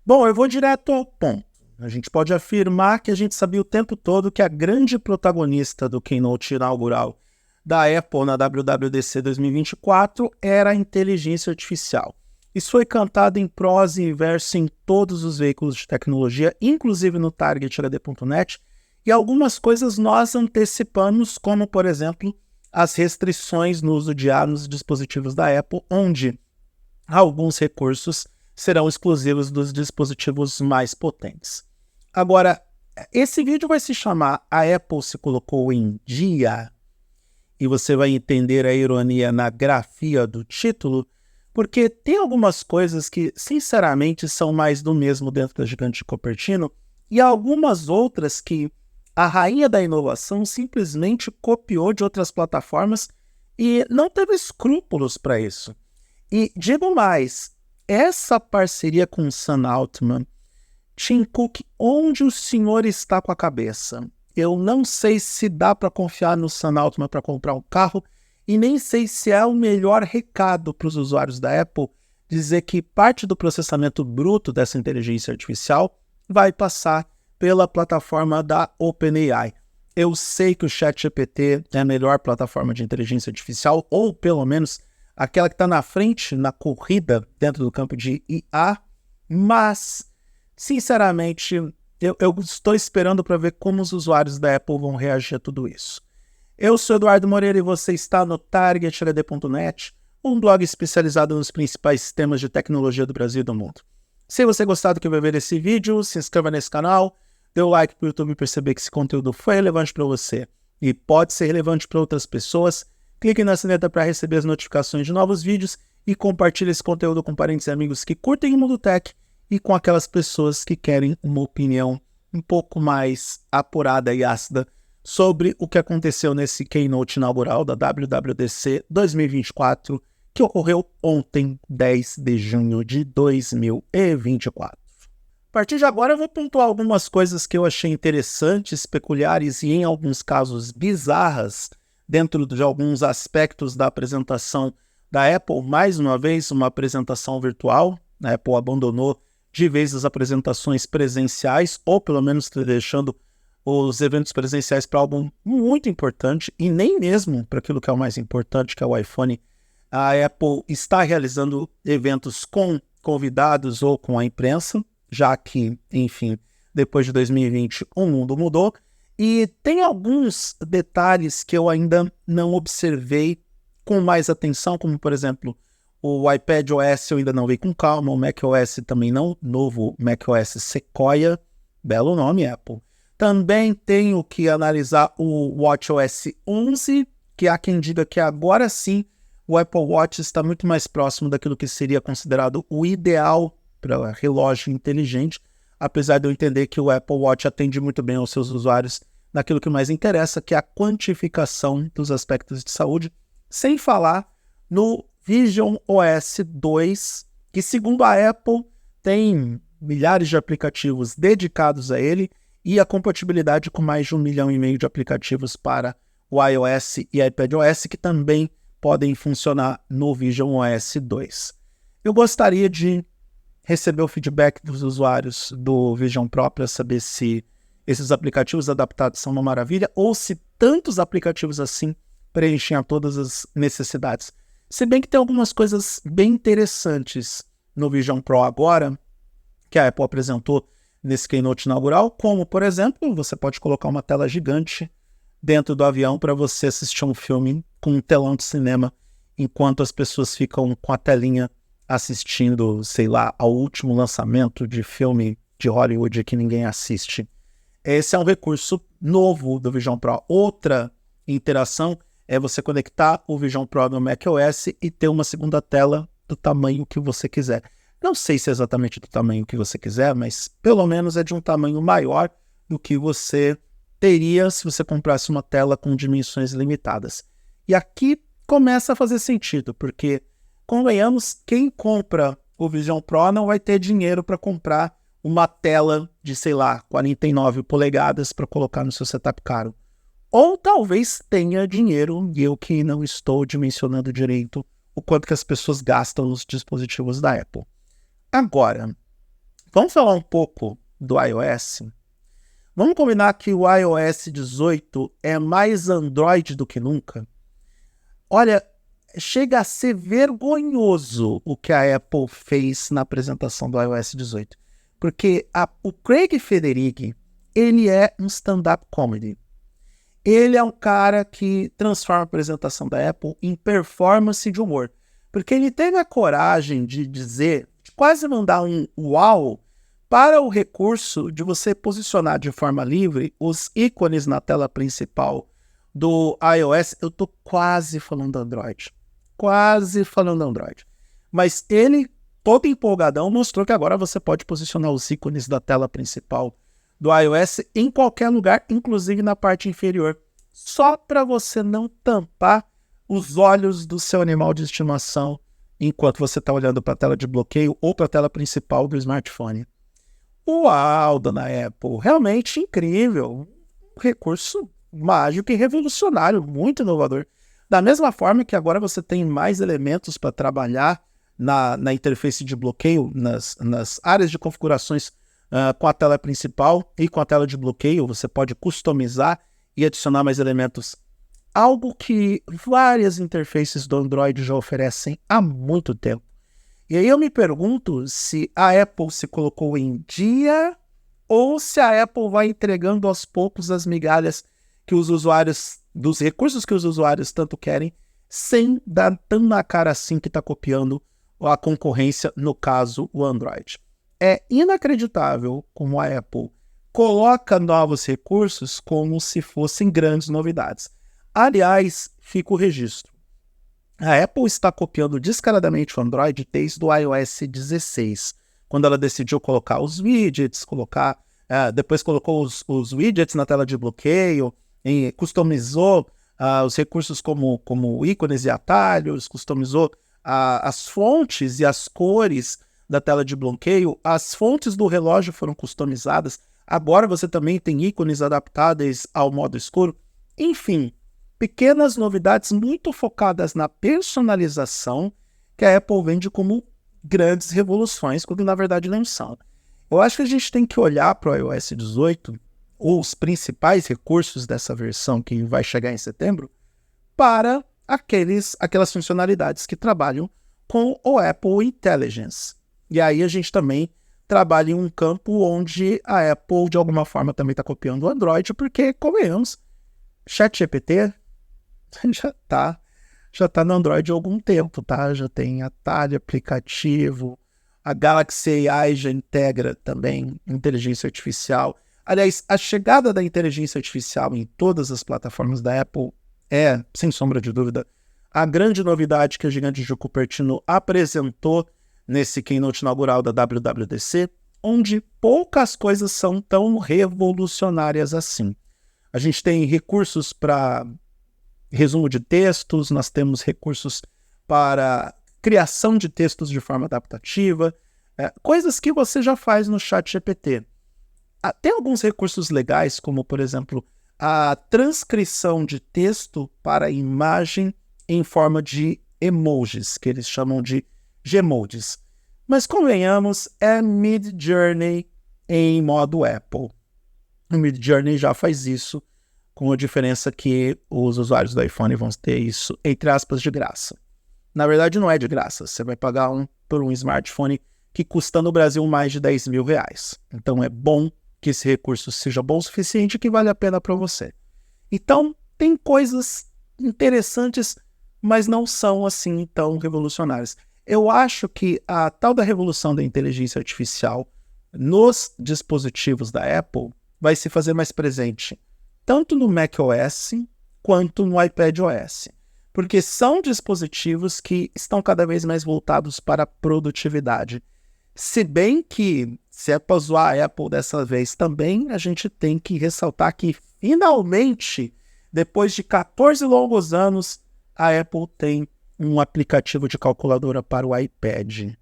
Bom, eu vou direto ao ponto. A gente pode afirmar que a gente sabia o tempo todo que a grande protagonista do keynote inaugural da Apple na WWDC 2024 era a inteligência artificial. Isso foi cantado em prosa e verso em todos os veículos de tecnologia, inclusive no targethd.net, e algumas coisas nós antecipamos, como, por exemplo, as restrições no uso de ar nos dispositivos da Apple, onde alguns recursos serão exclusivos dos dispositivos mais potentes. Agora, esse vídeo vai se chamar A Apple se colocou em dia, e você vai entender a ironia na grafia do título, porque tem algumas coisas que, sinceramente, são mais do mesmo dentro da gigante de Cupertino, e algumas outras que a rainha da inovação simplesmente copiou de outras plataformas e não teve escrúpulos para isso. E digo mais, essa parceria com o Sam Altman, Tim Cook, onde o senhor está com a cabeça? Eu não sei se dá para confiar no Sam Altman para comprar um carro e nem sei se é o melhor recado para os usuários da Apple dizer que parte do processamento bruto dessa inteligência artificial vai passar pela plataforma da OpenAI. Eu sei que o ChatGPT é a melhor plataforma de inteligência artificial, ou pelo menos aquela que está na frente na corrida dentro do campo de IA, mas, sinceramente, eu estou esperando para ver como os usuários da Apple vão reagir a tudo isso. Eu sou Eduardo Moreira e você está no targethd.net, um blog especializado nos principais temas de tecnologia do Brasil e do mundo. Se você gostar do que vai ver nesse vídeo, se inscreva nesse canal, dê o like para o YouTube perceber que esse conteúdo foi relevante para você e pode ser relevante para outras pessoas. Clique na sineta para receber as notificações de novos vídeos e compartilhe esse conteúdo com parentes e amigos que curtem o mundo tech e com aquelas pessoas que querem uma opinião um pouco mais apurada e ácida sobre o que aconteceu nesse keynote inaugural da WWDC 2024, que ocorreu ontem, 10 de junho de 2024. A partir de agora eu vou pontuar algumas coisas que eu achei interessantes, peculiares e em alguns casos bizarras dentro de alguns aspectos da apresentação da Apple. Mais uma vez, uma apresentação virtual. A Apple abandonou de vez as apresentações presenciais, ou pelo menos deixando os eventos presenciais para algo muito importante, e nem mesmo para aquilo que é o mais importante, que é o iPhone. A Apple está realizando eventos com convidados ou com a imprensa, já que, enfim, depois de 2020 o mundo mudou. E tem alguns detalhes que eu ainda não observei com mais atenção, como, por exemplo, o iPadOS eu ainda não vi com calma, o macOS também não, novo macOS Sequoia, belo nome, Apple. Também tenho que analisar o watchOS 11, que há quem diga que agora sim o Apple Watch está muito mais próximo daquilo que seria considerado o ideal para relógio inteligente, apesar de eu entender que o Apple Watch atende muito bem aos seus usuários naquilo que mais interessa, que é a quantificação dos aspectos de saúde, sem falar no Vision OS 2, que segundo a Apple tem milhares de aplicativos dedicados a ele e a compatibilidade com mais de 1,5 milhão de aplicativos para o iOS e iPadOS que também podem funcionar no Vision OS 2. Eu gostaria de receber o feedback dos usuários do Vision Pro para saber se esses aplicativos adaptados são uma maravilha ou se tantos aplicativos assim preenchem a todas as necessidades. Se bem que tem algumas coisas bem interessantes no Vision Pro agora, que a Apple apresentou nesse keynote inaugural, como, por exemplo, você pode colocar uma tela gigante dentro do avião para você assistir um filme com um telão de cinema, enquanto as pessoas ficam com a telinha assistindo, sei lá, ao último lançamento de filme de Hollywood que ninguém assiste. Esse é um recurso novo do Vision Pro. Outra interação é você conectar o Vision Pro no macOS e ter uma segunda tela do tamanho que você quiser. Não sei se é exatamente do tamanho que você quiser, mas pelo menos é de um tamanho maior do que você teria se você comprasse uma tela com dimensões limitadas. E aqui começa a fazer sentido, porque, convenhamos, quem compra o Vision Pro não vai ter dinheiro para comprar uma tela de, sei lá, 49 polegadas para colocar no seu setup caro. Ou talvez tenha dinheiro e eu que não estou dimensionando direito o quanto que as pessoas gastam nos dispositivos da Apple. Agora, Vamos falar um pouco do iOS? Vamos combinar que o iOS 18 é mais Android do que nunca? Olha, chega a ser vergonhoso o que a Apple fez na apresentação do iOS 18. Porque o Craig Federighi, ele é um stand-up comedy. Ele é um cara que transforma a apresentação da Apple em performance de humor. Porque ele teve a coragem de dizer, de quase mandar um uau para o recurso de você posicionar de forma livre os ícones na tela principal do iOS. Eu tô quase falando Android. Mas ele, todo empolgadão, mostrou que agora você pode posicionar os ícones da tela principal do iOS em qualquer lugar, inclusive na parte inferior, só para você não tampar os olhos do seu animal de estimação enquanto você está olhando para a tela de bloqueio ou para a tela principal do smartphone. Uau, dona Apple, realmente incrível, um recurso mágico e revolucionário, muito inovador. Da mesma forma que agora você tem mais elementos para trabalhar na interface de bloqueio, nas áreas de configurações com a tela principal e com a tela de bloqueio, você pode customizar e adicionar mais elementos. Algo que várias interfaces do Android já oferecem há muito tempo. E aí eu me pergunto se a Apple se colocou em dia ou se a Apple vai entregando aos poucos as migalhas que os usuários, dos recursos que os usuários tanto querem, sem dar tão na cara assim que está copiando a concorrência, no caso, o Android. É inacreditável como a Apple coloca novos recursos como se fossem grandes novidades. Aliás, fica o registro. A Apple está copiando descaradamente o Android desde o iOS 16, quando ela decidiu colocar os widgets, depois colocou os widgets na tela de bloqueio, e customizou os recursos como ícones e atalhos, customizou as fontes e as cores da tela de bloqueio, as fontes do relógio foram customizadas, agora você também tem ícones adaptáveis ao modo escuro, enfim, pequenas novidades muito focadas na personalização que a Apple vende como grandes revoluções, quando na verdade não são. Eu acho que a gente tem que olhar para o iOS 18, ou os principais recursos dessa versão que vai chegar em setembro, para aquelas funcionalidades que trabalham com o Apple Intelligence. E aí a gente também trabalha em um campo onde a Apple de alguma forma também está copiando o Android, porque, convenhamos, ChatGPT já tá no Android há algum tempo, tá? Já tem atalho, aplicativo, a Galaxy AI já integra também inteligência artificial. Aliás, a chegada da inteligência artificial em todas as plataformas da Apple é, sem sombra de dúvida, a grande novidade que a gigante de Cupertino apresentou nesse keynote inaugural da WWDC, onde poucas coisas são tão revolucionárias assim. A gente tem recursos para resumo de textos, nós temos recursos para criação de textos de forma adaptativa, coisas que você já faz no ChatGPT. Tem alguns recursos legais, como, por exemplo, a transcrição de texto para imagem em forma de emojis, que eles chamam de Gmodis. Mas, convenhamos, é Midjourney em modo Apple. O Midjourney já faz isso, com a diferença que os usuários do iPhone vão ter isso, entre aspas, de graça. Na verdade, não é de graça. Você vai pagar por um smartphone que custa no Brasil mais de R$10.000. Então, é bom que esse recurso seja bom o suficiente que vale a pena para você. Então, tem coisas interessantes, mas não são assim tão revolucionárias. Eu acho que a tal da revolução da inteligência artificial nos dispositivos da Apple vai se fazer mais presente, tanto no macOS quanto no iPadOS, porque são dispositivos que estão cada vez mais voltados para a produtividade. Se bem que, se é para zoar a Apple dessa vez também, a gente tem que ressaltar que, finalmente, depois de 14 longos anos, a Apple tem um aplicativo de calculadora para o iPad.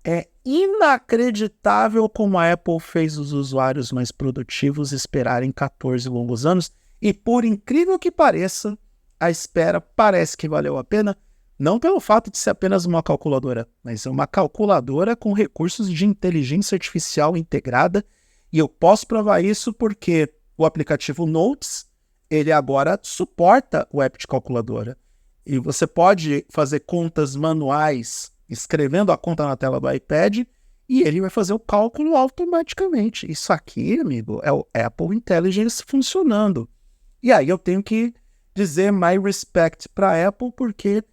É inacreditável como a Apple fez os usuários mais produtivos esperarem 14 longos anos, e por incrível que pareça, a espera parece que valeu a pena, Não pelo fato de ser apenas uma calculadora, mas é uma calculadora com recursos de inteligência artificial integrada, e eu posso provar isso porque o aplicativo Notes, ele agora suporta o app de calculadora. E você pode fazer contas manuais, escrevendo a conta na tela do iPad, e ele vai fazer o cálculo automaticamente. Isso aqui, amigo, é o Apple Intelligence funcionando. E aí eu tenho que dizer my respect para a Apple, porque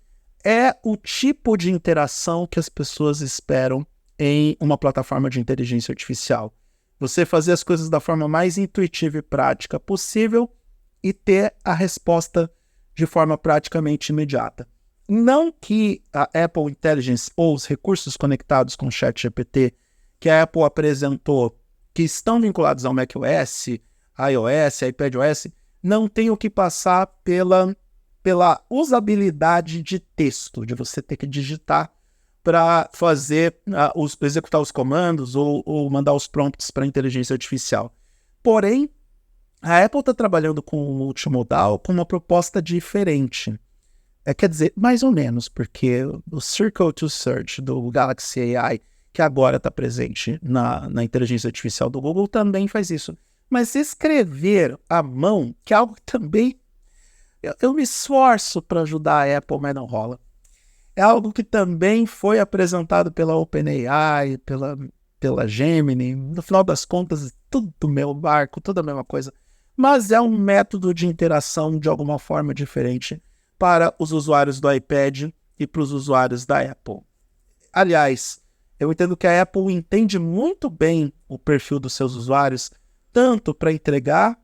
é o tipo de interação que as pessoas esperam em uma plataforma de inteligência artificial. Você fazer as coisas da forma mais intuitiva e prática possível e ter a resposta de forma praticamente imediata. Não que a Apple Intelligence ou os recursos conectados com o ChatGPT que a Apple apresentou, que estão vinculados ao macOS, iOS, iPadOS, não tenham que passar pela usabilidade de texto, de você ter que digitar para fazer executar os comandos ou mandar os prompts para a inteligência artificial. Porém, a Apple está trabalhando com o multimodal com uma proposta diferente. Quer dizer, mais ou menos, porque o Circle to Search do Galaxy AI, que agora está presente na inteligência artificial do Google, também faz isso. Mas escrever à mão, que é algo que também eu me esforço para ajudar a Apple, mas não rola. É algo que também foi apresentado pela OpenAI, pela Gemini. No final das contas, tudo do meu barco, tudo a mesma coisa. Mas é um método de interação de alguma forma diferente para os usuários do iPad e para os usuários da Apple. Aliás, eu entendo que a Apple entende muito bem o perfil dos seus usuários, tanto para entregar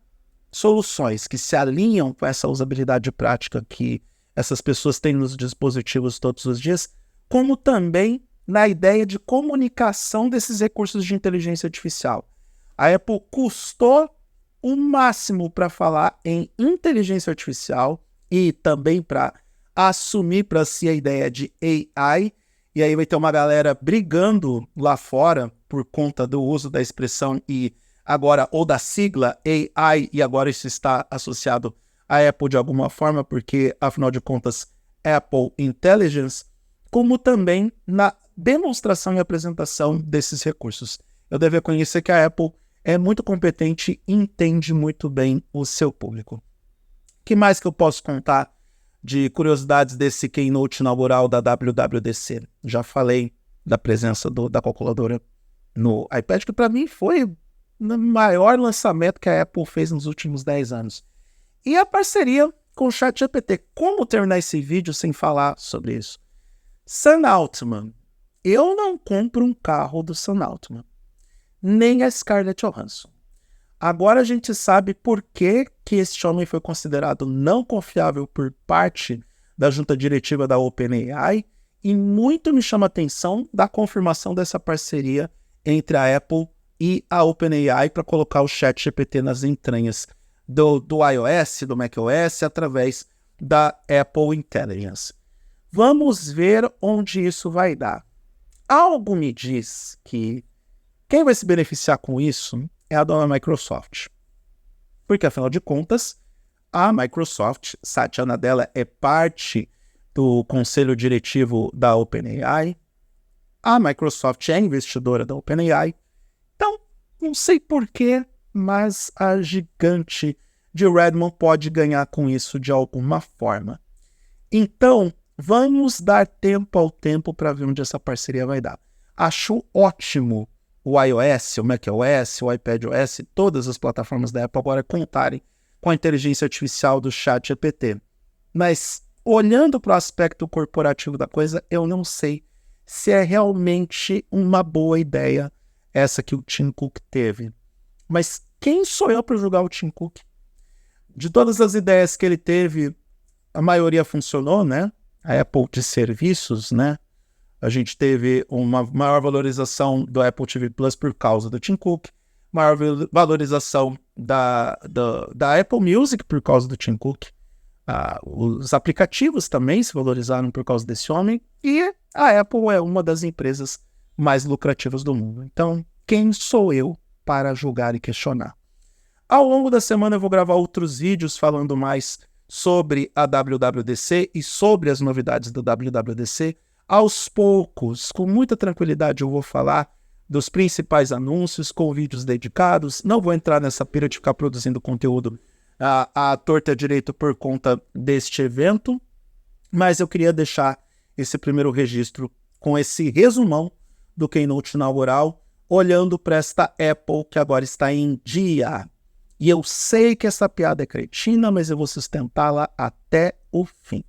soluções que se alinham com essa usabilidade prática que essas pessoas têm nos dispositivos todos os dias, como também na ideia de comunicação desses recursos de inteligência artificial. A Apple custou o máximo para falar em inteligência artificial e também para assumir para si a ideia de AI, e aí vai ter uma galera brigando lá fora por conta do uso da expressão agora, ou da sigla AI, e agora isso está associado à Apple de alguma forma, porque, afinal de contas, Apple Intelligence, como também na demonstração e apresentação desses recursos. Eu devo reconhecer que a Apple é muito competente e entende muito bem o seu público. O que mais que eu posso contar de curiosidades desse keynote inaugural da WWDC? Já falei da presença da calculadora no iPad, que para mim foi o maior lançamento que a Apple fez nos últimos 10 anos. E a parceria com o ChatGPT. Como terminar esse vídeo sem falar sobre isso? Sam Altman. Eu não compro um carro do Sam Altman, nem a Scarlett Johansson. Agora a gente sabe por que este homem foi considerado não confiável por parte da junta diretiva da OpenAI, e muito me chama a atenção da confirmação dessa parceria entre a Apple e a OpenAI para colocar o ChatGPT nas entranhas do iOS, do macOS, através da Apple Intelligence. Vamos ver onde isso vai dar. Algo me diz que quem vai se beneficiar com isso é a dona Microsoft. Porque, afinal de contas, a Microsoft, Satya Nadella, é parte do conselho diretivo da OpenAI. A Microsoft é investidora da OpenAI. Então, não sei porquê, mas a gigante de Redmond pode ganhar com isso de alguma forma. Então, vamos dar tempo ao tempo para ver onde essa parceria vai dar. Acho ótimo o iOS, o macOS, o iPadOS, todas as plataformas da Apple agora contarem com a inteligência artificial do ChatGPT. Mas, olhando para o aspecto corporativo da coisa, eu não sei se é realmente uma boa ideia essa que o Tim Cook teve. Mas quem sou eu para julgar o Tim Cook? De todas as ideias que ele teve, a maioria funcionou, né? A Apple de serviços, né? A gente teve uma maior valorização do Apple TV Plus por causa do Tim Cook, maior valorização da Apple Music por causa do Tim Cook. Os aplicativos também se valorizaram por causa desse homem, e a Apple é uma das empresas mais lucrativas do mundo. Então, quem sou eu para julgar e questionar? Ao longo da semana eu vou gravar outros vídeos falando mais sobre a WWDC e sobre as novidades da WWDC. Aos poucos, com muita tranquilidade, eu vou falar dos principais anúncios com vídeos dedicados. Não vou entrar nessa pira de ficar produzindo conteúdo à torta direito por conta deste evento, mas eu queria deixar esse primeiro registro com esse resumão do Keynote inaugural, olhando para esta Apple que agora está em dia. E eu sei que essa piada é cretina, mas eu vou sustentá-la até o fim.